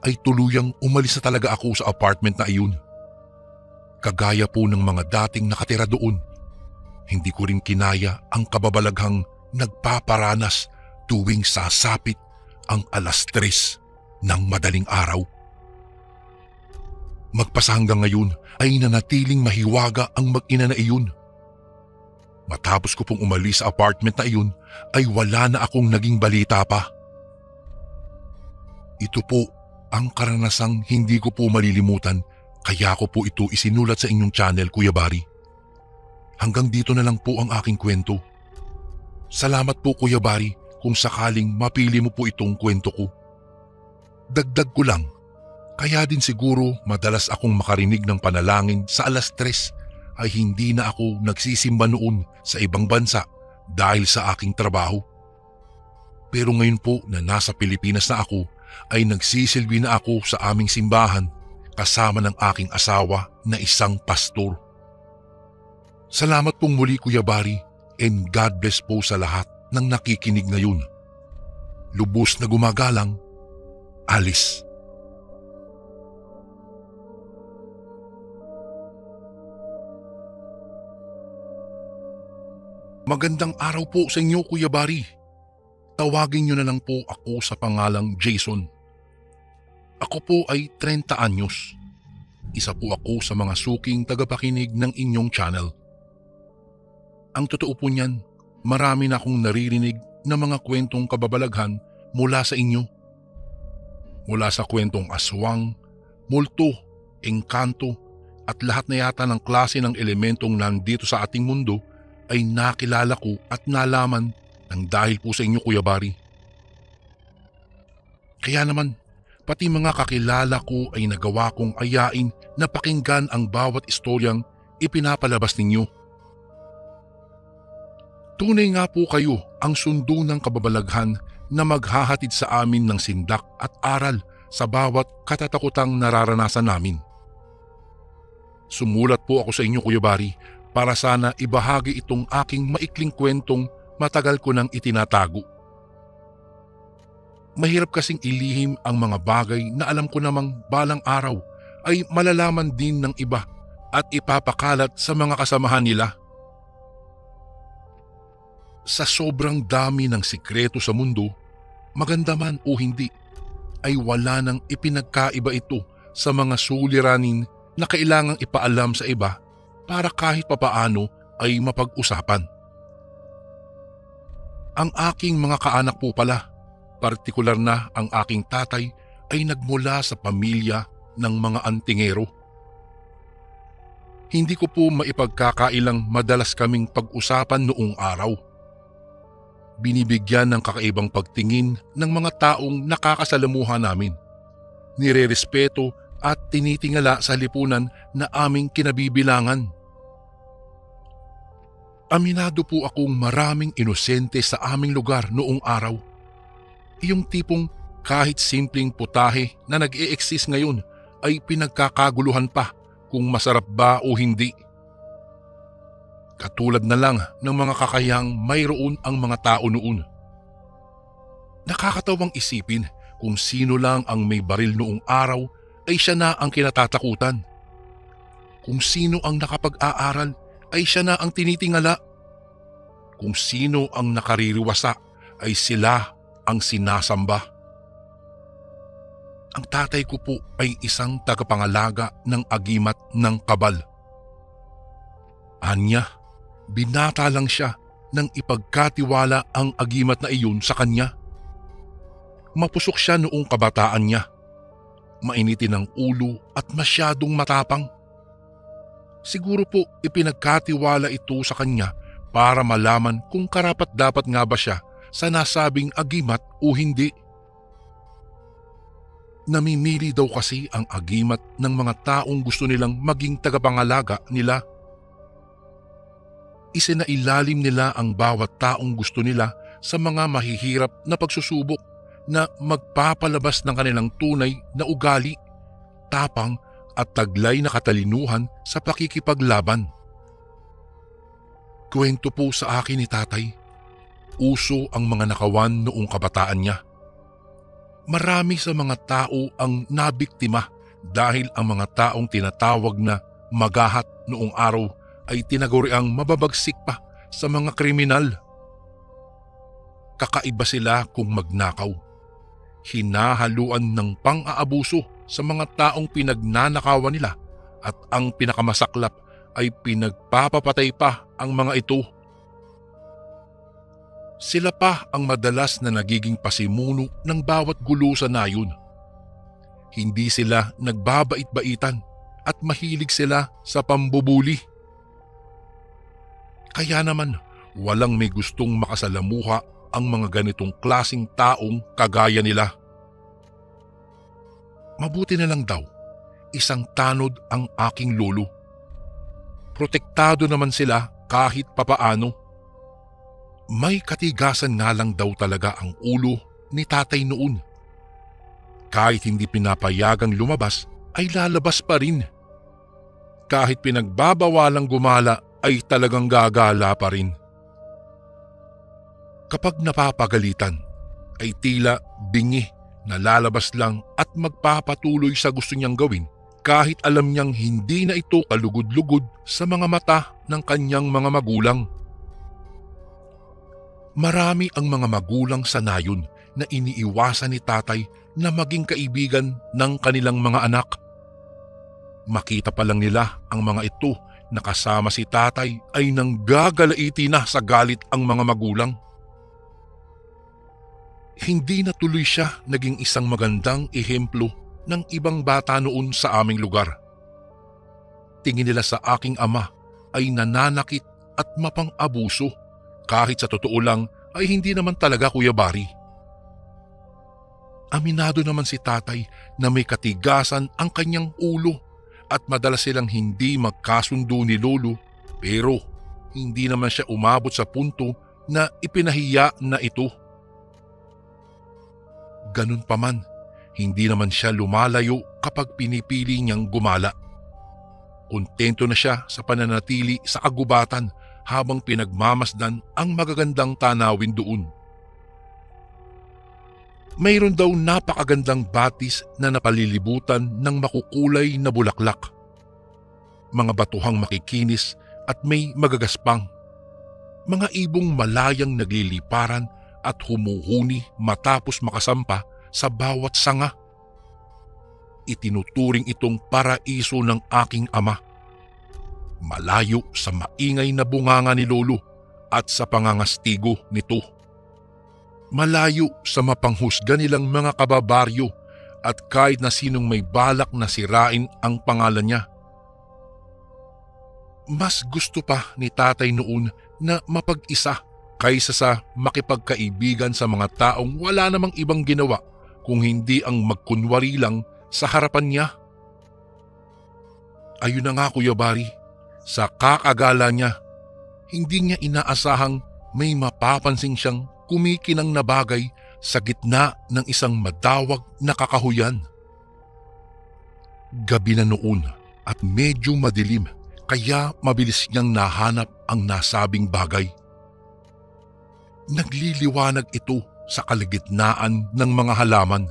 ay tuluyang umalis na talaga ako sa apartment na iyon. Kagaya po ng mga dating nakatira doon, hindi ko rin kinaya ang kababalaghang nagpaparanas tuwing sasapit ang 3:00 ng madaling araw. Magpasa hanggang ngayon ay nanatiling mahiwaga ang mag-ina na iyon. Matapos ko pong umalis sa apartment na iyon ay wala na akong naging balita pa. Ito po ang karanasang hindi ko po malilimutan, kaya ko po ito isinulat sa inyong channel, Kuya Bari. Hanggang dito na lang po ang aking kwento. Salamat po, Kuya Bari, kung sakaling mapili mo po itong kwento ko. Dagdag ko lang, kaya din siguro madalas akong makarinig ng panalangin sa 3:00 ay hindi na ako nagsisimba noon sa ibang bansa dahil sa aking trabaho. Pero ngayon po na nasa Pilipinas na ako ay nagsisilbi na ako sa aming simbahan kasama ng aking asawa na isang pastor. Salamat pong muli, Kuya Bari, and God bless po sa lahat ng nakikinig ngayon. Lubos na gumagalang, Alice. Magandang araw po sa inyo, Kuya Bari. Tawagin niyo na lang po ako sa pangalang Jason. Ako po ay 30 anyos. Isa po ako sa mga suking tagapakinig ng inyong channel. Ang totoo po niyan, marami na akong naririnig na mga kwentong kababalaghan mula sa inyo. Mula sa kwentong aswang, multo, engkanto at lahat na yata ng klase ng elementong nandito sa ating mundo ay nakilala ko at nalaman ng dahil po sa inyo, Kuya Bari. Kaya naman, pati mga kakilala ko ay nagawa kong ayain na pakinggan ang bawat istoryang ipinapalabas ninyo. Tunay nga po kayo ang sundo ng kababalaghan na maghahatid sa amin ng sindak at aral sa bawat katatakutang nararanasan namin. Sumulat po ako sa inyo, Kuya Bari, para sana ibahagi itong aking maikling kwentong matagal ko nang itinatago. Mahirap kasing ilihim ang mga bagay na alam ko namang balang araw ay malalaman din ng iba at ipapakalat sa mga kasamahan nila. Sa sobrang dami ng sikreto sa mundo, maganda man o hindi, ay wala nang ipinagkaiba ito sa mga suliranin na kailangang ipaalam sa iba para kahit papaano ay mapag-usapan. Ang aking mga kaanak po pala, partikular na ang aking tatay, ay nagmula sa pamilya ng mga antingero. Hindi ko po maipagkakailang madalas kaming pag-usapan noong araw. Binibigyan ng kakaibang pagtingin ng mga taong nakakasalamuha namin. Nirerespeto at tinitingala sa lipunan na aming kinabibilangan. Aminado po akong maraming inosente sa aming lugar noong araw. Yung tipong kahit simpleng putahe na nag-e-exist ngayon ay pinagkakaguluhan pa kung masarap ba o hindi. Katulad na lang ng mga kakayang mayroon ang mga tao noon. Nakakatawang isipin kung sino lang ang may baril noong araw ay siya na ang kinatatakutan. Kung sino ang nakapag-aaral ay siya na ang tinitingala. Kung sino ang nakaririwasa ay sila ang sinasamba. Ang tatay ko po ay isang tagapangalaga ng agimat ng kabal. Anya, binata lang siya nang ipagkatiwala ang agimat na iyon sa kanya. Mapusok siya noong kabataan niya. Mainitin ang ulo at masyadong matapang. Siguro po ipinagkatiwala ito sa kanya para malaman kung karapat-dapat nga ba siya sa nasabing agimat o hindi. Namimili daw kasi ang agimat ng mga taong gusto nilang maging tagapangalaga nila. Isinailalim nila ang bawat taong gusto nila sa mga mahihirap na pagsusubok na magpapalabas ng kanilang tunay na ugali, tapang at taglay na katalinuhan sa pakikipaglaban. Kwento po sa akin ni tatay, uso ang mga nakawan noong kabataan niya. Marami sa mga tao ang nabiktima dahil ang mga taong tinatawag na magahat noong araw ay tinaguriang mababagsik pa sa mga kriminal. Kakaiba sila kung magnakaw. Hinahaluan ng pang-aabuso sa mga taong pinagnanakawan nila at ang pinakamasaklap ay pinagpapapatay pa ang mga ito. Sila pa ang madalas na nagiging pasimuno ng bawat gulo sa nayon. Hindi sila nagbabait-baitan at mahilig sila sa pambubuli. Kaya naman walang may gustong makasalamuha ang mga ganitong klasing taong kagaya nila. Mabuti na lang daw, isang tanod ang aking lolo. Protektado naman sila kahit papaano. May katigasan nga lang daw talaga ang ulo ni tatay noon. Kahit hindi pinapayagang lumabas, ay lalabas pa rin. Kahit pinagbabawalang gumala, ay talagang gagala pa rin. Kapag napapagalitan, ay tila bingi na lalabas lang at magpapatuloy sa gusto niyang gawin kahit alam niyang hindi na ito kalugod-lugod sa mga mata ng kanyang mga magulang. Marami ang mga magulang sa nayon na iniiwasan ni tatay na maging kaibigan ng kanilang mga anak. Makita pa lang nila ang mga ito na kasama si tatay ay nanggagalaiti na sa galit ang mga magulang. Hindi na tuloy siya naging isang magandang ehemplo ng ibang bata noon sa aming lugar. Tingin nila sa aking ama ay nananakit at mapang-abuso. Kahit sa totoo lang ay hindi naman talaga, Kuya Bari. Aminado naman si tatay na may katigasan ang kanyang ulo at madalas silang hindi magkasundo ni lolo, pero hindi naman siya umabot sa punto na ipinahiya na ito. Ganun pa man, hindi naman siya lumalayo kapag pinipili niyang gumala. Kontento na siya sa pananatili sa kagubatan habang pinagmamasdan ang magagandang tanawin doon. Mayroon daw napakagandang batis na napalilibutan ng makukulay na bulaklak. Mga batuhang makikinis at may magagaspang. Mga ibong malayang nagliliparan at humuhuni matapos makasampa sa bawat sanga. Itinuturing itong paraiso ng aking ama. Malayo sa maingay na bunganga ni lolo at sa pangangastigo nito. Malayo sa mapanghusga nilang mga kababaryo at kahit na sinong may balak na sirain ang pangalan niya. Mas gusto pa ni tatay noon na mapag-isa kaysa sa makipagkaibigan sa mga taong wala namang ibang ginawa kung hindi ang magkunwari lang sa harapan niya. Ayun na nga, Kuya Bari. Sa kakagala niya, hindi niya inaasahang may mapapansin siyang kumikinang na bagay sa gitna ng isang madawag na kakahuyan. Gabi na noon at medyo madilim kaya mabilis niyang nahanap ang nasabing bagay. Nagliliwanag ito sa kalagitnaan ng mga halaman.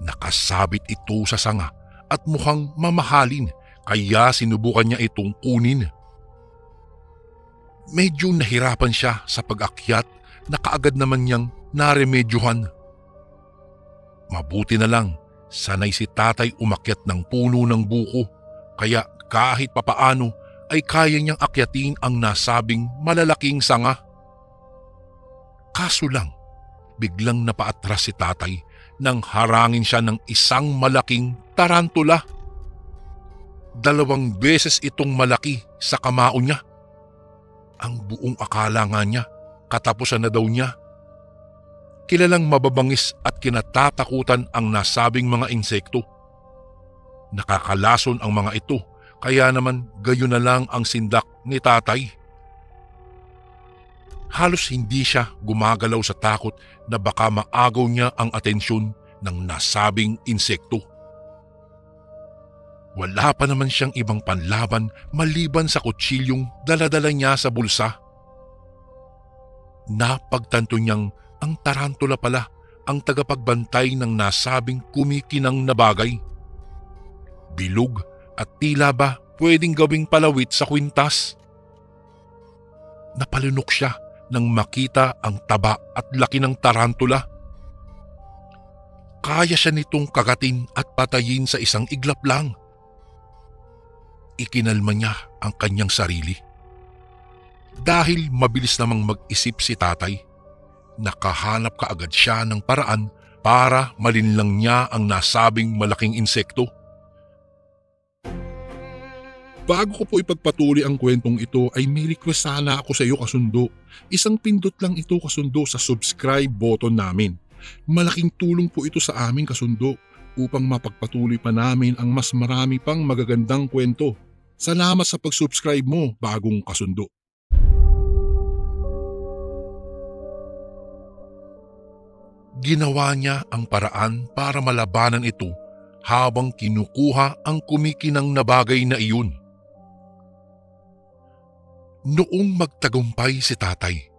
Nakasabit ito sa sanga at mukhang mamahalin. Kaya sinubukan niya itong kunin. Medyo nahirapan siya sa pag-akyat na kaagad naman niyang naremedyohan. Mabuti na lang, sanay si tatay umakyat ng puno ng buko, kaya kahit papaano ay kaya niyang akyatin ang nasabing malalaking sanga. Kaso lang, biglang napaatras si tatay nang harangin siya ng isang malaking tarantula. 2 beses itong malaki sa kamao niya. Ang buong akala nga niya, katapusan na daw niya, Kilalang mababangis at kinatatakutan ang nasabing mga insekto. Nakakalason ang mga ito, kaya naman gayon na lang ang sindak ni tatay. Halos hindi siya gumagalaw sa takot na baka maagaw niya ang atensyon ng nasabing insekto. Wala pa naman siyang ibang panlaban maliban sa kutsilyong dala-dala niya sa bulsa. Napagtanto niyang ang tarantula pala ang tagapagbantay ng nasabing kumikinang na bagay. Bilog at tila ba pwedeng gawing palawit sa kwintas. Napalunok siya nang makita ang taba at laki ng tarantula. Kaya siya nitong kagatin at patayin sa isang iglap lang. Ikinalma niya ang kanyang sarili. Dahil mabilis namang mag-isip si tatay, nakahanap kaagad siya ng paraan para malinlang niya ang nasabing malaking insekto. Bago ko po ipagpatuloy ang kwentong ito ay may request sana ako sa iyo kasundo. Isang pindot lang ito kasundo sa subscribe button namin. Malaking tulong po ito sa amin kasundo upang mapagpatuloy pa namin ang mas marami pang magagandang kwento. Salamat sa pag-subscribe mo, bagong kasundo. Ginawa niya ang paraan para malabanan ito habang kinukuha ang kumikinang na bagay na iyon. Noong magtagumpay si tatay,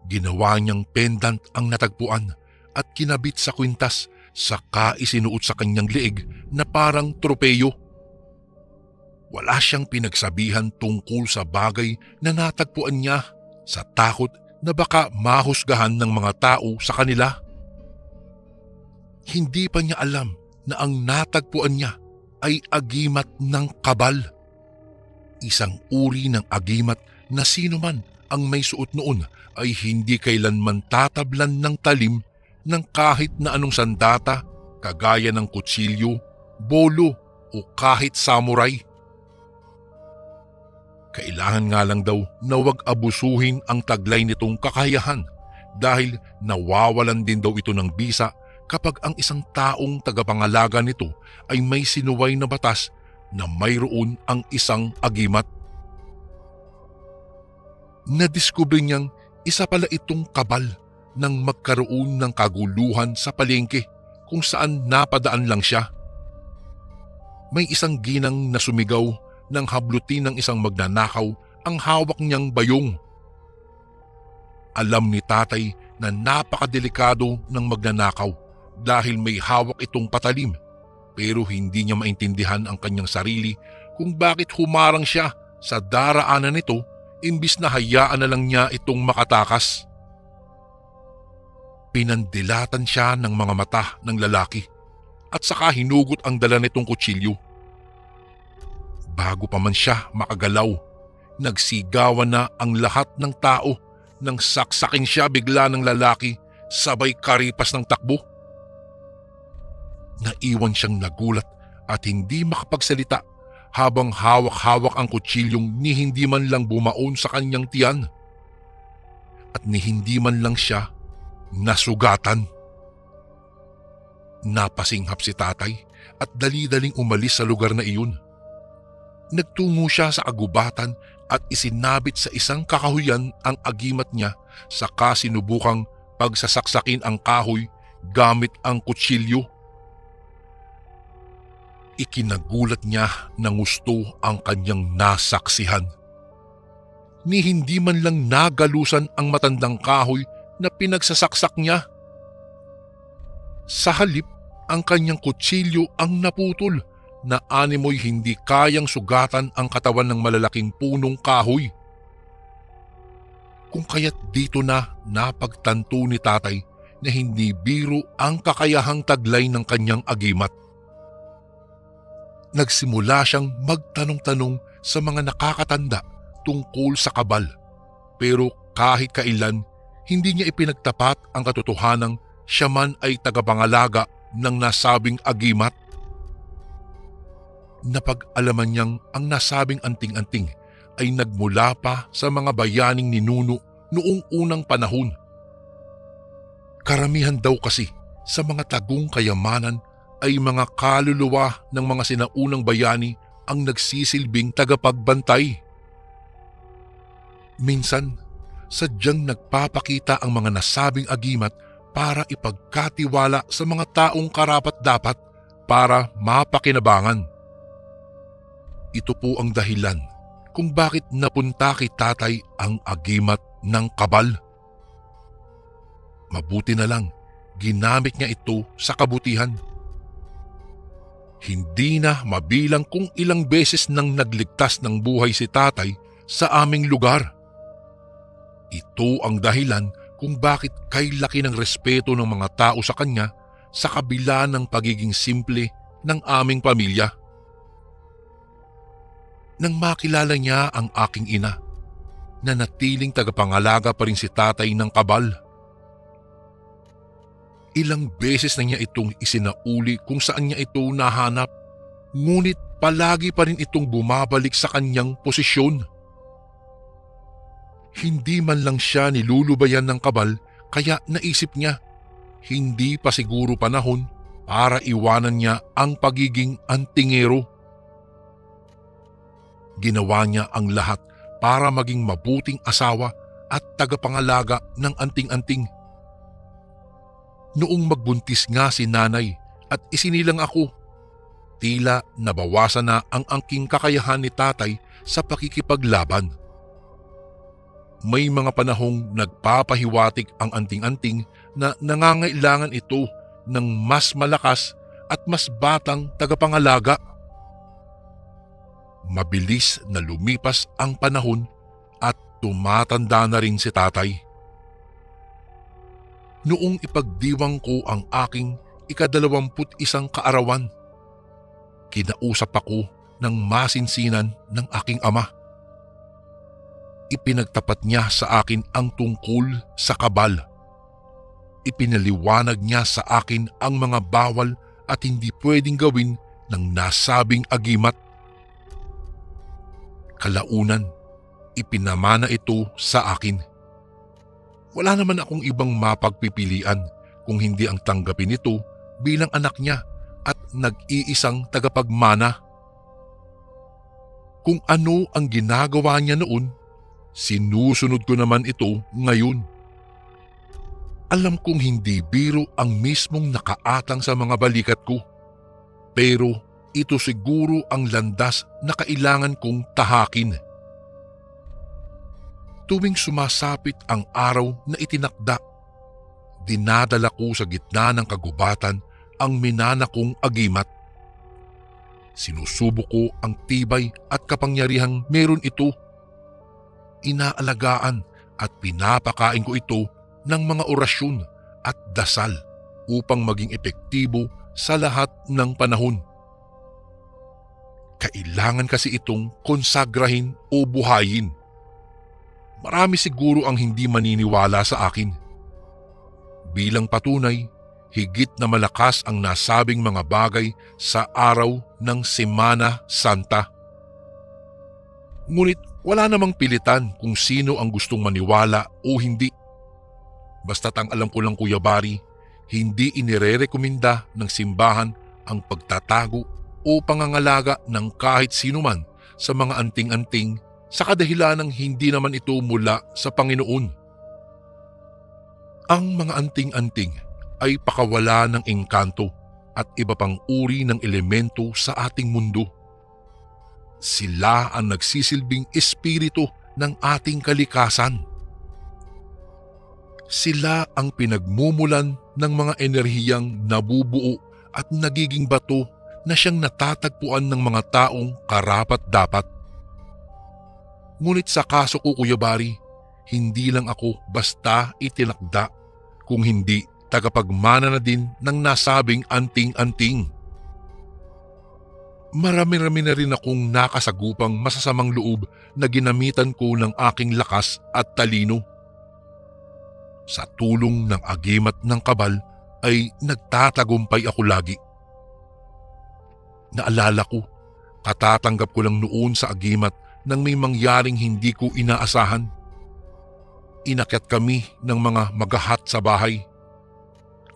ginawa niyang pendant ang natagpuan at kinabit sa kwintas saka isinuot sa kanyang liig na parang tropeyo. Wala siyang pinagsabihan tungkol sa bagay na natagpuan niya sa takot na baka mahusgahan ng mga tao sa kanila. Hindi pa niya alam na ang natagpuan niya ay agimat ng kabal. Isang uri ng agimat na sino man ang may suot noon ay hindi kailanman tatablan ng talim ng kahit na anong sandata kagaya ng kutsilyo, bolo o kahit samurai. Kailangan nga lang daw na huwag abusuhin ang taglay nitong kakayahan dahil nawawalan din daw ito ng bisa kapag ang isang taong tagapangalaga nito ay may sinuway na batas na mayroon ang isang agimat. Nadiskubre niyang isa pala itong kabal nang magkaroon ng kaguluhan sa palengke kung saan napadaan lang siya. May isang ginang na sumigaw nang hablutin ng isang magnanakaw ang hawak niyang bayong. Alam ni tatay na napakadelikado ng magnanakaw dahil may hawak itong patalim, pero hindi niya maintindihan ang kanyang sarili kung bakit humarang siya sa daraanan nito imbis na hayaan na lang niya itong makatakas. Pinandilatan siya ng mga mata ng lalaki at saka hinugot ang dala nitong kutsilyo. Bago pa man siya makagalaw, nagsigawan na ang lahat ng tao nang saksakin siya bigla ng lalaki sabay karipas ng takbo. Naiwan siyang nagulat at hindi makapagsalita habang hawak-hawak ang kutsilyong ni hindi man lang bumaon sa kanyang tiyan. At ni hindi man lang siya nasugatan. Napasinghap si tatay at dali-daling umalis sa lugar na iyon. Nagtungo siya sa kagubatan at isinabit sa isang kakahuyan ang agimat niya saka sinubukang pagsasaksakin ang kahoy gamit ang kutsilyo. Ikinagulat niya ng gusto ang kanyang nasaksihan. Ni hindi man lang nagalusan ang matandang kahoy na pinagsasaksak niya. Sa halip, ang kanyang kutsilyo ang naputol na animoy hindi kayang sugatan ang katawan ng malalaking punong kahoy. Kung kaya't dito na napagtanto ni tatay na hindi biro ang kakayahang taglay ng kanyang agimat. Nagsimula siyang magtanong-tanong sa mga nakakatanda tungkol sa kabal, pero kahit kailan hindi niya ipinagtapat ang katotohanang siya man ay tagapangalaga ng nasabing agimat. Napag-alaman niyang ang nasabing anting-anting ay nagmula pa sa mga bayaning ninuno noong unang panahon. Karamihan daw kasi sa mga tagong kayamanan ay mga kaluluwa ng mga sinaunang bayani ang nagsisilbing tagapagbantay. Minsan, sadyang nagpapakita ang mga nasabing agimat para ipagkatiwala sa mga taong karapat-dapat para mapakinabangan. Ito po ang dahilan kung bakit napunta kay tatay ang agimat ng kabal. Mabuti na lang, ginamit niya ito sa kabutihan. Hindi na mabilang kung ilang beses nang nagligtas ng buhay si tatay sa aming lugar. Ito ang dahilan kung bakit kay laki ng respeto ng mga tao sa kanya sa kabila ng pagiging simple ng aming pamilya. Nang makilala niya ang aking ina, nanatiling tagapangalaga pa rin si tatay ng kabal. Ilang beses na niya itong isinauli kung saan niya ito nahanap, ngunit palagi pa rin itong bumabalik sa kanyang posisyon. Hindi man lang siya nilulubayan ng kabal kaya naisip niya, hindi pa siguro panahon para iwanan niya ang pagiging antingero. Ginawa niya ang lahat para maging mabuting asawa at tagapangalaga ng anting-anting. Noong magbuntis nga si nanay at isinilang ako, tila nabawasan na ang angking kakayahan ni tatay sa pakikipaglaban. May mga panahong nagpapahiwatig ang anting-anting na nangangailangan ito ng mas malakas at mas batang tagapangalaga. Mabilis na lumipas ang panahon at tumatanda na rin si tatay. Noong ipagdiwang ko ang aking ika-21 kaarawan, kinausap ako ng masinsinan ng aking ama. Ipinagtapat niya sa akin ang tungkol sa kabal. Ipinaliwanag niya sa akin ang mga bawal at hindi pwedeng gawin ng nasabing agimat. Kalaunan, ipinamana ito sa akin. Wala naman akong ibang mapagpipilian kung hindi ang tanggapin ito bilang anak niya at nag-iisang tagapagmana. Kung ano ang ginagawa niya noon, sinusunod ko naman ito ngayon. Alam kong hindi biro ang mismong nakaatang sa mga balikat ko, pero ito siguro ang landas na kailangan kong tahakin. Tuwing sumasapit ang araw na itinakda, dinadala ko sa gitna ng kagubatan ang minana kong agimat. Sinusubo ko ang tibay at kapangyarihang meron ito. Inaalagaan at pinapakain ko ito ng mga orasyon at dasal upang maging epektibo sa lahat ng panahon. Kailangan kasi itong konsagrahin o buhayin. Marami siguro ang hindi maniniwala sa akin. Bilang patunay, higit na malakas ang nasabing mga bagay sa araw ng Semana Santa. Ngunit wala namang pilitan kung sino ang gustong maniwala o hindi. Basta't ang alam ko lang, Kuya Bari, hindi inirerekomenda ng simbahan ang pagtatago o pangangalaga ng kahit sino man sa mga anting-anting sa kadahilanang hindi naman ito mula sa Panginoon. Ang mga anting-anting ay pakawala ng engkanto at iba pang uri ng elemento sa ating mundo. Sila ang nagsisilbing espiritu ng ating kalikasan. Sila ang pinagmumulan ng mga enerhiyang nabubuo at nagiging bato na siyang natatagpuan ng mga taong karapat-dapat. Ngunit sa kaso ko, Kuya Bari, hindi lang ako basta itinakda, kung hindi tagapagmana na din ng nasabing anting-anting. Marami-rami na rin akong nakasagupang masasamang loob na ginamitan ko ng aking lakas at talino. Sa tulong ng agimat ng kabal ay nagtatagumpay ako lagi. Naalala ko, katatanggap ko lang noon sa agimat nang may mangyaring hindi ko inaasahan. Inakyat kami ng mga magahat sa bahay.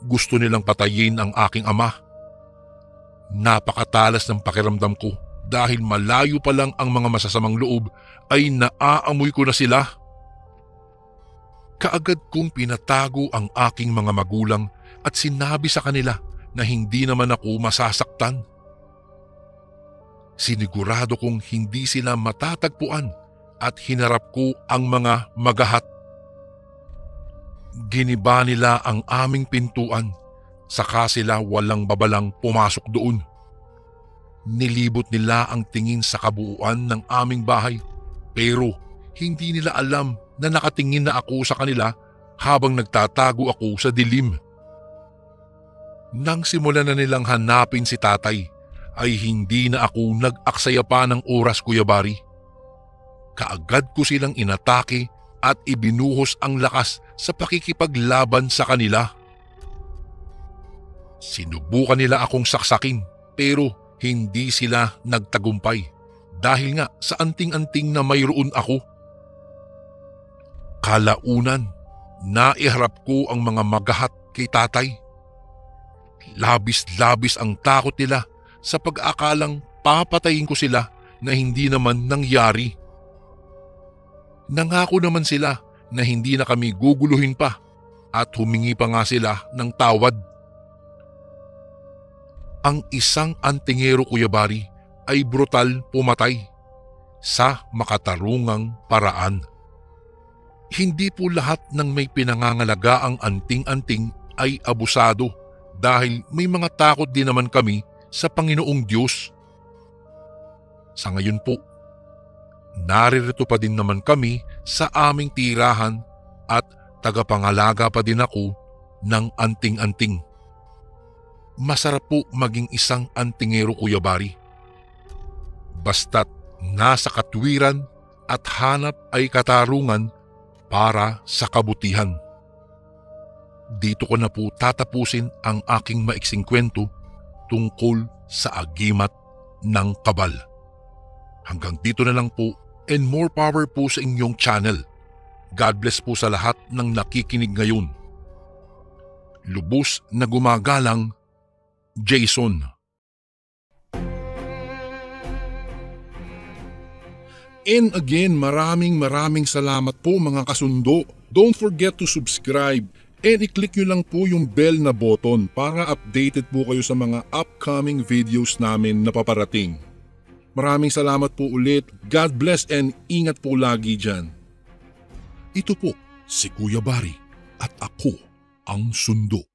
gusto nilang patayin ang aking ama. Napakatalas ng pakiramdam ko dahil malayo pa lang ang mga masasamang loob ay naaamoy ko na sila. Kaagad kong pinatago ang aking mga magulang at sinabi sa kanila na hindi naman ako masasaktan. Sinigurado kong hindi sila matatagpuan at hinarap ko ang mga magahat. Giniba nila ang aming pintuan, saka sila walang babalang pumasok doon. Nilibot nila ang tingin sa kabuuan ng aming bahay pero hindi nila alam na nakatingin na ako sa kanila habang nagtatago ako sa dilim. Nang simulan na nilang hanapin si tatay, ay hindi na ako nag-aksaya pa ng oras, Kuya Bari. Kaagad ko silang inatake at ibinuhos ang lakas sa pakikipaglaban sa kanila. Sinubukan nila akong saksakin pero hindi sila nagtagumpay dahil nga sa anting-anting na mayroon ako. Kalaunan, naiharap ko ang mga magahat kay tatay. Labis-labis ang takot nila sa pag-aakalang papatayin ko sila na hindi naman nangyari. Nangako naman sila na hindi na kami guguluhin pa at humingi pa nga sila ng tawad. Ang isang antingero, Kuya Bari, ay brutal pumatay sa makatarungang paraan. Hindi po lahat ng may pinangangalagaang anting-anting ay abusado dahil may mga takot din naman kami sa Panginoong Diyos. Sa ngayon po, naririto pa din naman kami sa aming tirahan at tagapangalaga pa din ako ng anting-anting. Masarap po maging isang antingero, Kuya Bari. Basta't nasa katwiran at hanap ay katarungan para sa kabutihan. Dito ko na po tatapusin ang aking maiksing kwento tungkol sa agimat ng kabal. Hanggang dito na lang po, and more power po sa inyong channel. God bless po sa lahat ng nakikinig ngayon. Lubos na gumagalang, Jason. And again, maraming salamat po mga kasundo. Don't forget to subscribe and i-click nyo lang po yung bell na button para updated po kayo sa mga upcoming videos namin na paparating. Maraming salamat po ulit. God bless and ingat po lagi dyan. Ito po si Kuya Bari at ako ang Sundo.